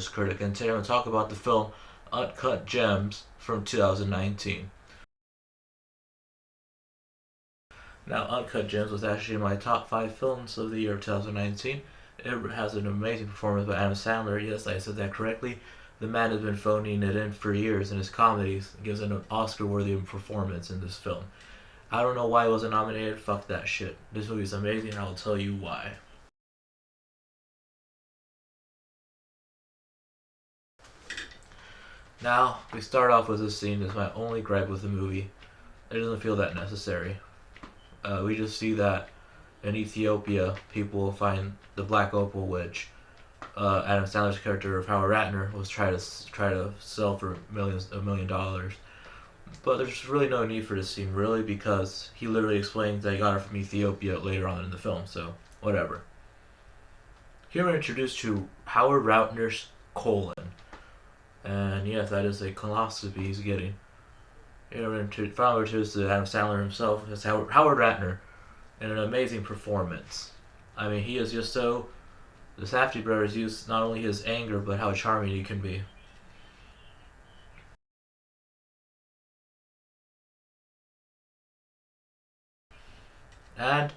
is Critic, and today I'm going to talk about the film Uncut Gems from 2019. Now, Uncut Gems was actually my top 5 films of the year of 2019. It has an amazing performance by Adam Sandler. Yes, I said that correctly. The man has been phoning it in for years in his comedies and gives an Oscar-worthy performance in this film. I don't know why it wasn't nominated. Fuck that shit. This movie is amazing, and I'll tell you why. Now, we start off with this scene. That's my only gripe with the movie. It doesn't feel that necessary. We just see that in Ethiopia, people find the black opal, which Adam Sandler's character of Howard Ratner was try to sell for $1 million. But there's really no need for this scene, really, because he literally explains that he got it from Ethiopia later on in the film. So whatever. Here we're introduced to Howard Ratner's colon. And yes, that is a colonoscopy he's getting. Finally introduced to Adam Sandler himself as Howard Ratner in an amazing performance. I mean, he is just so... The Safdie brothers use not only his anger, but how charming he can be. And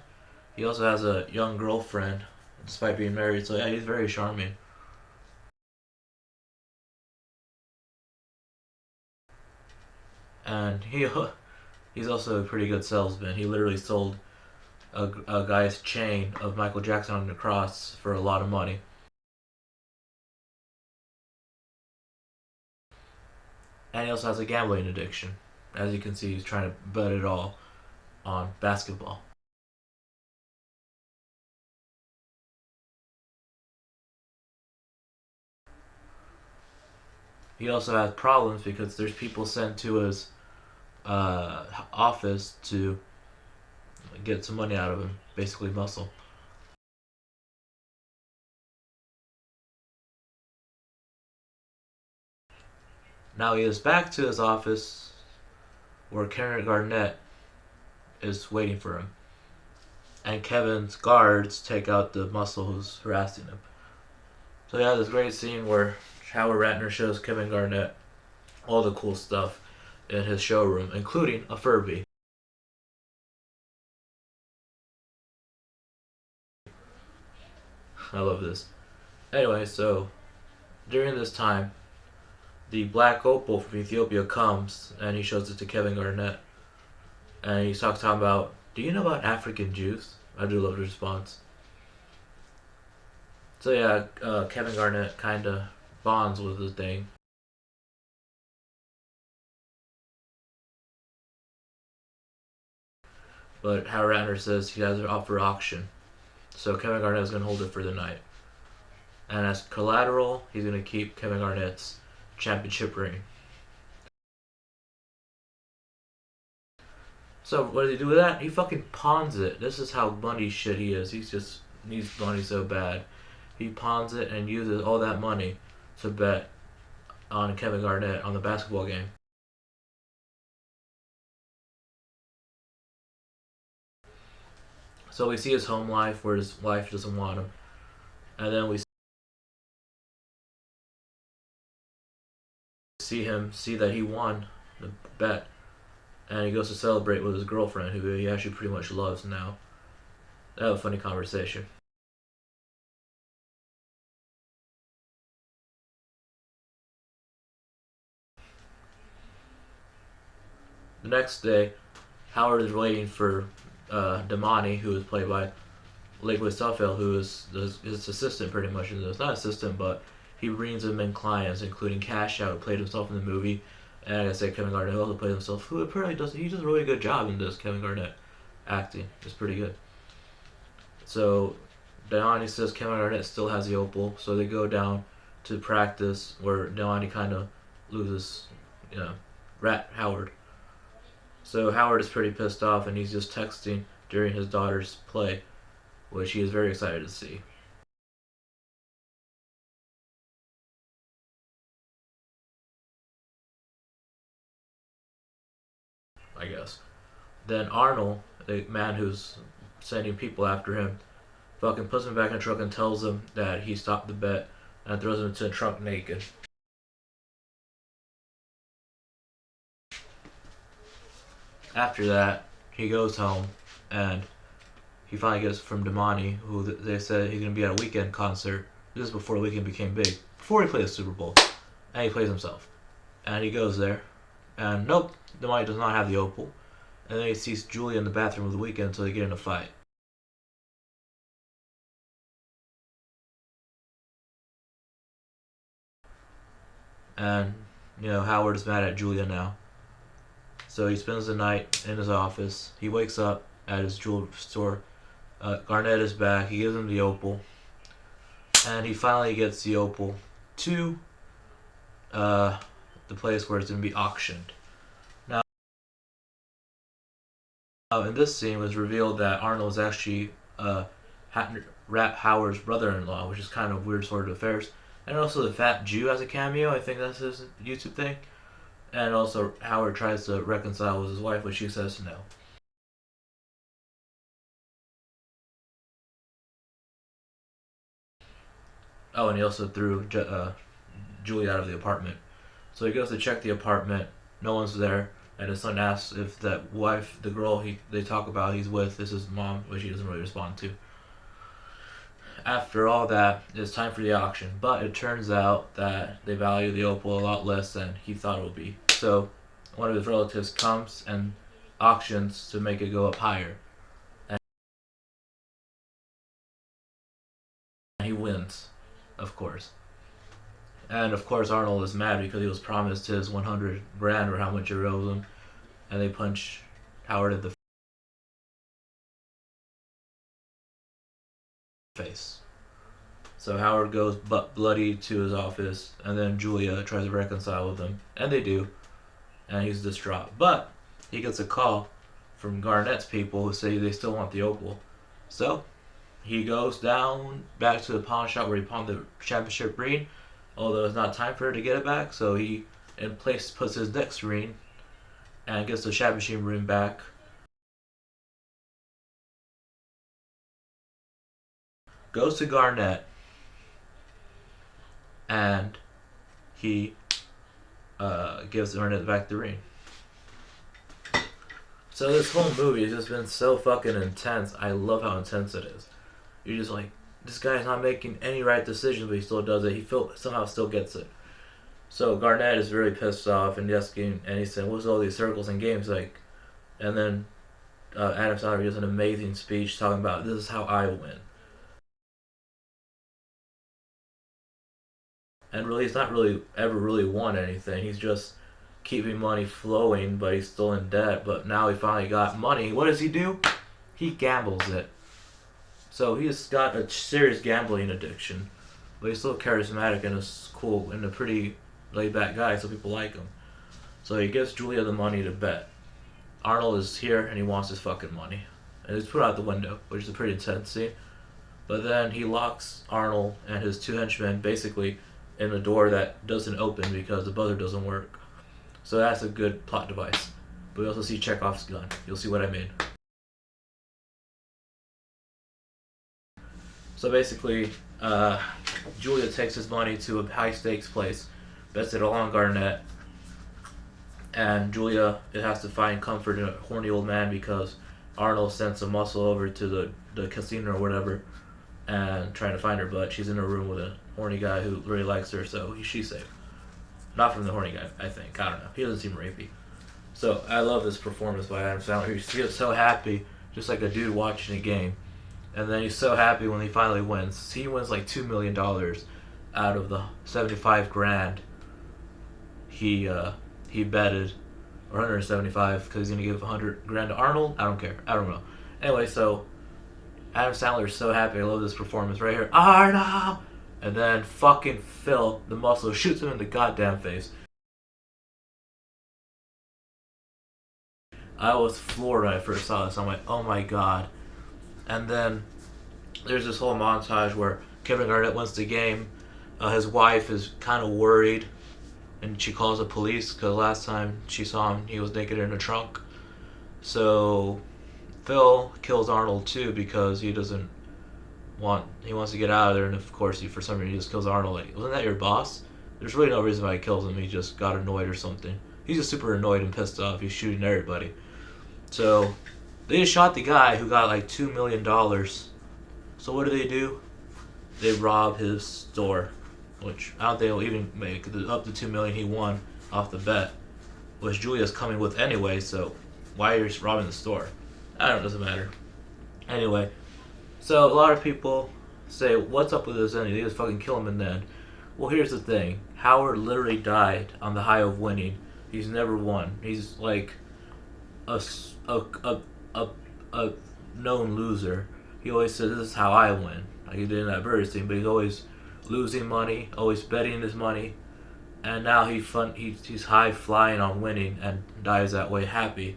he also has a young girlfriend, despite being married, so yeah, he's very charming. And he's also a pretty good salesman. He literally sold a guy's chain of Michael Jackson on the cross for a lot of money. And he also has a gambling addiction. As you can see, he's trying to bet it all on basketball. He also has problems because there's people sent to his office to get some money out of him, basically muscle. Now he is back to his office where Karen Garnett is waiting for him. And Kevin's guards take out the muscle who's harassing him. So yeah, this great scene where Howard Ratner shows Kevin Garnett all the cool stuff in his showroom, including a Furby. I love this. Anyway, so during this time, the black opal from Ethiopia comes and he shows it to Kevin Garnett. And he talks about, do you know about African Jews? I do love the response. So yeah, Kevin Garnett kind of bonds with the thing. But Howard Ratner says he has it up for auction. So Kevin Garnett is going to hold it for the night. And as collateral, he's going to keep Kevin Garnett's championship ring. So what does he do with that? He fucking pawns it. This is how money shit he is. He just needs money so bad. He pawns it and uses all that money to bet on Kevin Garnett on the basketball game. So we see his home life where his wife doesn't want him. And then we see that he won the bet. And he goes to celebrate with his girlfriend, who he actually pretty much loves now. They have a funny conversation. The next day, Howard is waiting for Damani, who is played by Lakewood Suffield, who is his assistant pretty much. It's not assistant, but he brings him in clients, including Cash Out, who played himself in the movie. And like I said, Kevin Garnett also played himself, who apparently he does a really good job in this. Kevin Garnett acting is pretty good. So Damani says Kevin Garnett still has the opal, so they go down to practice where Damani kind of loses, Rat Howard. So Howard is pretty pissed off, and he's just texting during his daughter's play, which he is very excited to see. I guess. Then Arnold, the man who's sending people after him, fucking puts him back in the truck and tells him that he stopped the bet and throws him into a trunk naked. After that, he goes home and he finally gets from Damani, who they said he's going to be at a weekend concert. This is before the weekend became big. Before he played the Super Bowl. And he plays himself. And he goes there. And nope, Damani does not have the opal. And then he sees Julia in the bathroom of the weekend until they get in a fight. And, Howard is mad at Julia now. So he spends the night in his office. He wakes up at his jewelry store. Garnett is back. He gives him the opal. And he finally gets the opal to the place where it's going to be auctioned. Now, in this scene, it was revealed that Arnold is actually Rat Howard's brother-in-law, which is kind of weird sort of affairs. And also the Fat Jew has a cameo. I think that's his YouTube thing. And also Howard tries to reconcile with his wife, but she says no. Oh, and he also threw Julie out of the apartment. So he goes to check the apartment. No one's there. And his son asks if that wife, the girl they talk about he's with, is his mom, which he doesn't really respond to. After all that, it's time for the auction. But it turns out that they value the opal a lot less than he thought it would be. So one of his relatives comes and auctions to make it go up higher. And he wins, of course. And of course Arnold is mad because he was promised his 100 grand or how much it owes him. And they punch Howard in the face. So Howard goes butt bloody to his office, and then Julia tries to reconcile with him, and they do, and he's distraught. But he gets a call from Garnett's people who say they still want the opal. So he goes down back to the pawn shop where he pawned the championship ring, although it's not time for her to get it back, so he in place puts his next ring and gets the championship ring back. Goes to Garnett, and he gives Garnett back the ring. So this whole movie has just been so fucking intense. I love how intense it is. You're just like, this guy's not making any right decisions, but he still does it. He somehow still gets it. So Garnett is really pissed off and asking, and he's saying, "What's all these circles and games like?" And then Adam Sandler gives an amazing speech talking about, "This is how I win." And really, he's not really ever really won anything. He's just keeping money flowing, but he's still in debt. But now he finally got money. What does he do? He gambles it. So he's got a serious gambling addiction, but he's still charismatic and is cool and a pretty laid-back guy, so people like him. So he gives Julia the money to bet. Arnold is here and he wants his fucking money, and he's put out the window, which is a pretty intense scene. But then he locks Arnold and his two henchmen basically in a door that doesn't open because the buzzer doesn't work. So that's a good plot device. But we also see Chekhov's gun. You'll see what I mean. So basically, Julia takes his money to a high stakes place, bets it all on Garnett, and Julia has to find comfort in a horny old man because Arnold sent some muscle over to the casino or whatever and trying to find her, but she's in a room with a horny guy who really likes her, so she's safe. Not from the horny guy, I think. I don't know. He doesn't seem rapey. So I love this performance by Adam Sandler. He gets so happy, just like a dude watching a game. And then he's so happy when he finally wins. He wins like $2 million out of the 75 grand he betted, or 175 because he's gonna give 100 grand to Arnold. I don't care. I don't know. Anyway, so Adam Sandler is so happy. I love this performance right here. Arnold! And then fucking Phil, the muscle, shoots him in the goddamn face. I was floored when I first saw this. I'm like, oh my god. And then there's this whole montage where Kevin Garnett wins the game. His wife is kind of worried, and she calls the police because last time she saw him, he was naked in a trunk. So Phil kills Arnold too because he doesn't he wants to get out of there, and of course he for some reason he just kills Arnold. Like, wasn't that your boss? There's really no reason why he kills him. He just got annoyed or something. He's just super annoyed and pissed off. He's shooting everybody. So they just shot the guy who got like $2 million. So what do? They rob his store, which I don't think he'll even make up to $2 million he won off the bet, which Julia's coming with anyway. So why are you robbing the store? I don't know. It doesn't matter. Anyway, so a lot of people say, "What's up with this ending? They just fucking kill him in the end." Well, here's the thing. Howard literally died on the high of winning. He's never won. He's like a known loser. He always said, "This is how I win." Like he did in that Birds thing, but he's always losing money, always betting his money, and now he's high flying on winning and dies that way happy.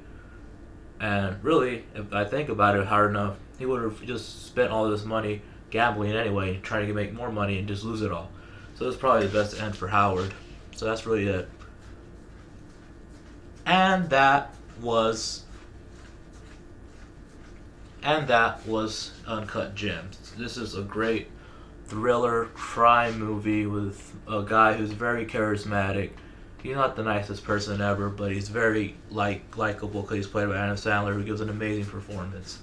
And really, if I think about it hard enough, he would have just spent all this money gambling anyway, trying to make more money and just lose it all. So it's probably the best end for Howard. So that's really it. And that was Uncut Gems. This is a great thriller crime movie with a guy who's very charismatic. He's not the nicest person ever, but he's very likable because he's played by Adam Sandler, who gives an amazing performance.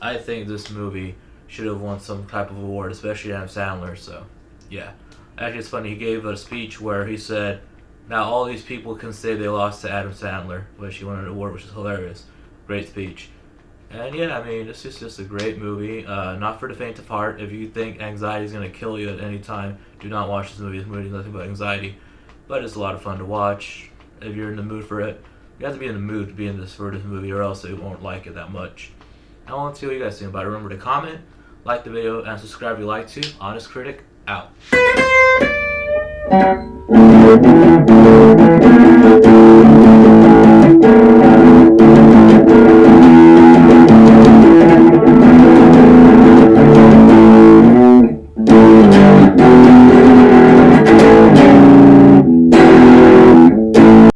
I think this movie should have won some type of award, especially Adam Sandler. So, yeah. Actually, it's funny. He gave a speech where he said, "Now all these people can say they lost to Adam Sandler," which he won an award, which is hilarious. Great speech. And yeah, I mean, this is just a great movie. Not for the faint of heart. If you think anxiety is going to kill you at any time, do not watch this movie. This movie is nothing but anxiety. But it's a lot of fun to watch if you're in the mood for it. You have to be in the mood to be in this for this movie, or else you won't like it that much. I want to see what you guys think about it. Remember to comment, like the video, and subscribe if you like to. Honest Critic, out.